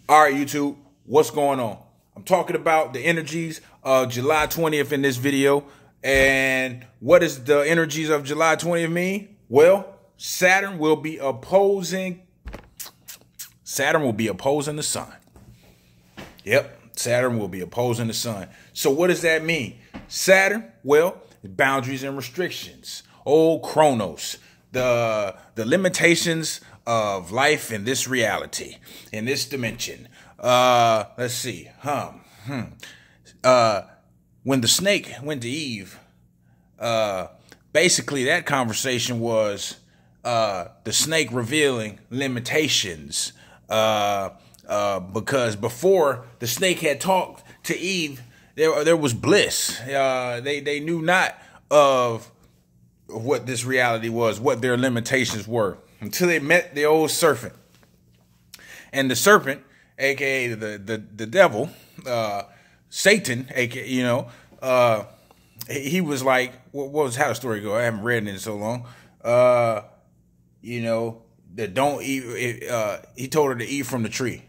All right, YouTube, what's going on? I'm talking about the energies of July 20th in this video. And what does the energies of July 20th mean? Well, Saturn will be opposing the sun. Yep, Saturn will be opposing the sun. So what does that mean? Saturn, well, boundaries and restrictions. Old Chronos, the limitations of life in this reality, in this dimension. Let's see. When the snake went to Eve, basically that conversation was the snake revealing limitations. Because before the snake had talked to Eve, there was bliss. They knew not of what this reality was, what their limitations were, until they met the old serpent. And the serpent, aka the devil, Satan, aka, he was like, how the story go? I haven't read it in so long. That don't eat. He told her to eat from the tree.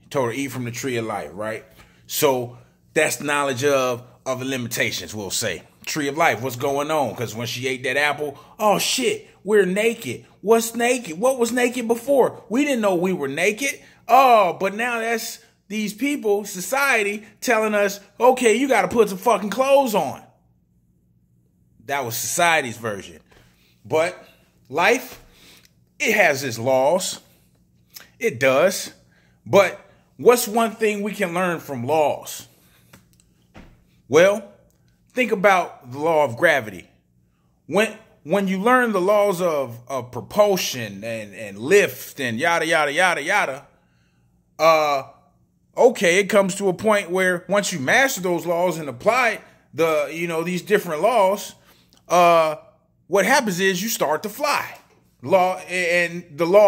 He told her to eat from the tree of life, right? So that's knowledge of the limitations, we'll say. Tree of life, what's going on? Because when she ate that apple, oh shit, we're naked. What's naked? What was naked before? We didn't know we were naked. Oh, but now that's these people, society, telling us, okay, you got to put some fucking clothes on. That was society's version. But life, it has its laws. It does. But what's one thing we can learn from laws? Well, think about the law of gravity. When you learn the laws of propulsion and lift and yada, yada, yada, yada, okay, it comes to a point where once you master those laws and apply these different laws, what happens is you start to fly. The law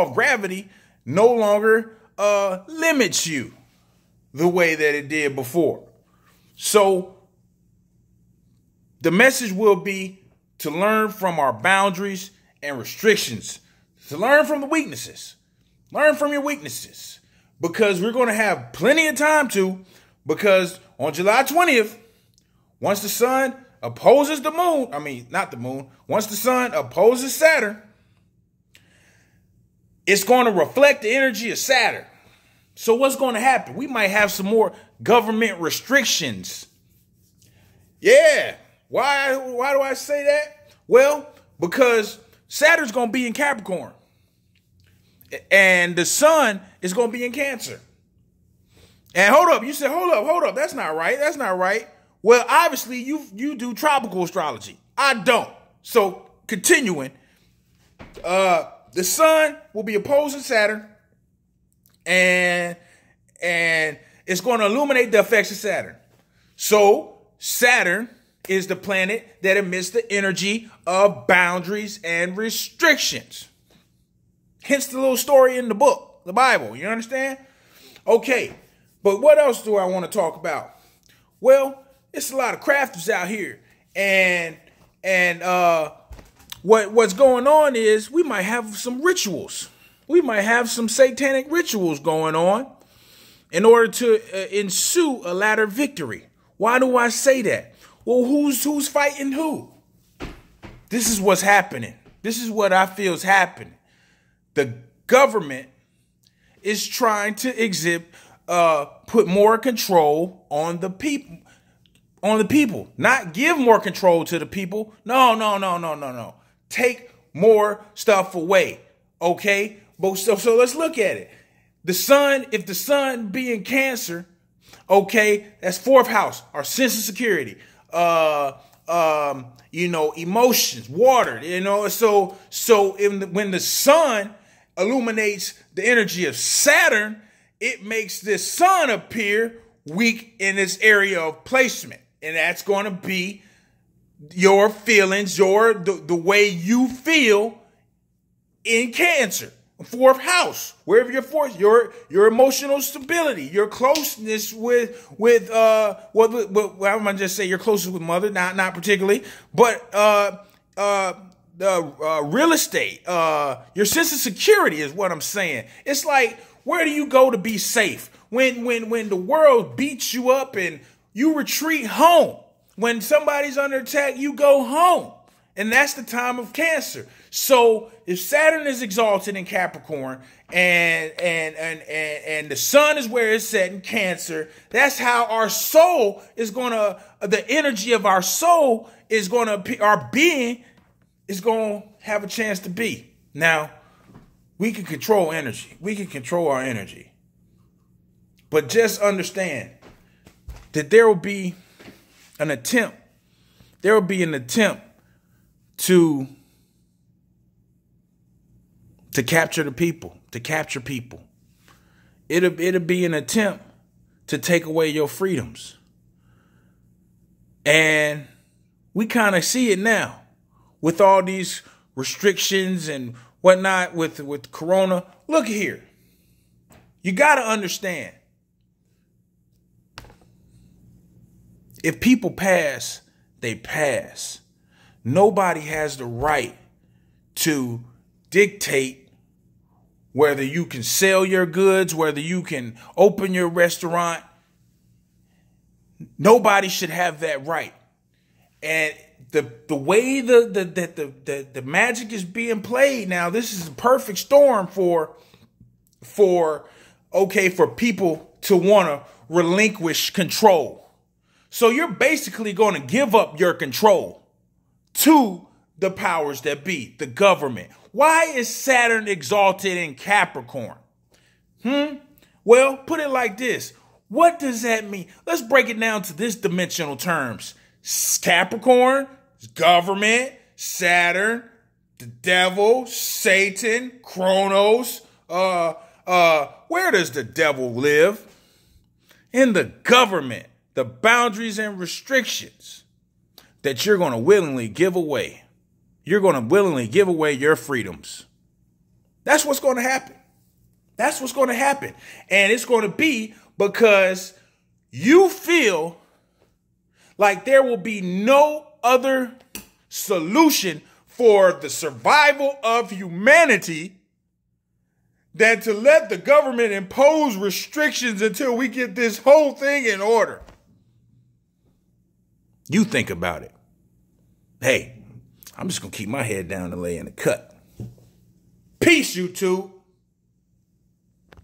of gravity no longer limits you the way that it did before. So the message will be to learn from our boundaries and restrictions, to learn from the weaknesses. Learn from your weaknesses, because we're going to have plenty of time to, because on July 20th, once the sun opposes the moon, once the sun opposes Saturn, it's going to reflect the energy of Saturn. So what's going to happen? We might have some more government restrictions. Yeah. Why do I say that? Well, because Saturn's going to be in Capricorn. And the sun is going to be in Cancer. And hold up. You said, hold up. That's not right. That's not right. Well, obviously, you do tropical astrology. I don't. So, continuing. The sun will be opposing Saturn. And it's going to illuminate the effects of Saturn. So, Saturn is the planet that emits the energy of boundaries and restrictions. Hence the little story in the book, the Bible. You understand? Okay, but what else do I want to talk about? Well, it's a lot of crafters out here, and what's going on is we might have some rituals. We might have some satanic rituals going on in order to ensue a latter victory. Why do I say that? Well, who's fighting who? This is what's happening. This is what I feel is happening. The government is trying to put more control on the people. Not give more control to the people. No. Take more stuff away. Okay? But so let's look at it. The sun, if the sun be in Cancer, okay, that's fourth house, our sense of security. Emotions, water, when the sun illuminates the energy of Saturn, it makes this sun appear weak in its area of placement. And that's going to be your feelings, the way you feel in Cancer. Fourth house, wherever your emotional stability, your closeness with I'm gonna just say your closeness with mother, not particularly, but real estate, your sense of security is what I'm saying. It's like, where do you go to be safe? when the world beats you up and you retreat home. When somebody's under attack, you go home. And that's the time of Cancer. So if Saturn is exalted in Capricorn and the sun is where it's set in Cancer, that's how our soul is going to, the energy of our soul is going to, our being is going to have a chance to be. Now, we can control energy. We can control our energy. But just understand that there will be an attempt. There will be an attempt to capture the people, to capture people. It'll be an attempt to take away your freedoms. And we kind of see it now with all these restrictions and whatnot with Corona. Look here. You got to understand. If people pass, they pass. Nobody has the right to dictate whether you can sell your goods, whether you can open your restaurant. Nobody should have that right. And the way the magic is being played now, this is a perfect storm for people to want to relinquish control. So you're basically going to give up your control to the powers that be, the government. Why is Saturn exalted in Capricorn? Well, put it like this. What does that mean? Let's break it down to this dimensional terms. Capricorn, government, Saturn, the devil, Satan, Kronos. Where does the devil live? In the government, the boundaries and restrictions that you're going to willingly give away. You're going to willingly give away your freedoms. That's what's going to happen. That's what's going to happen. And it's going to be because you feel like there will be no other solution for the survival of humanity than to let the government impose restrictions until we get this whole thing in order. You think about it. Hey, I'm just going to keep my head down and lay in the cut. Peace, you two.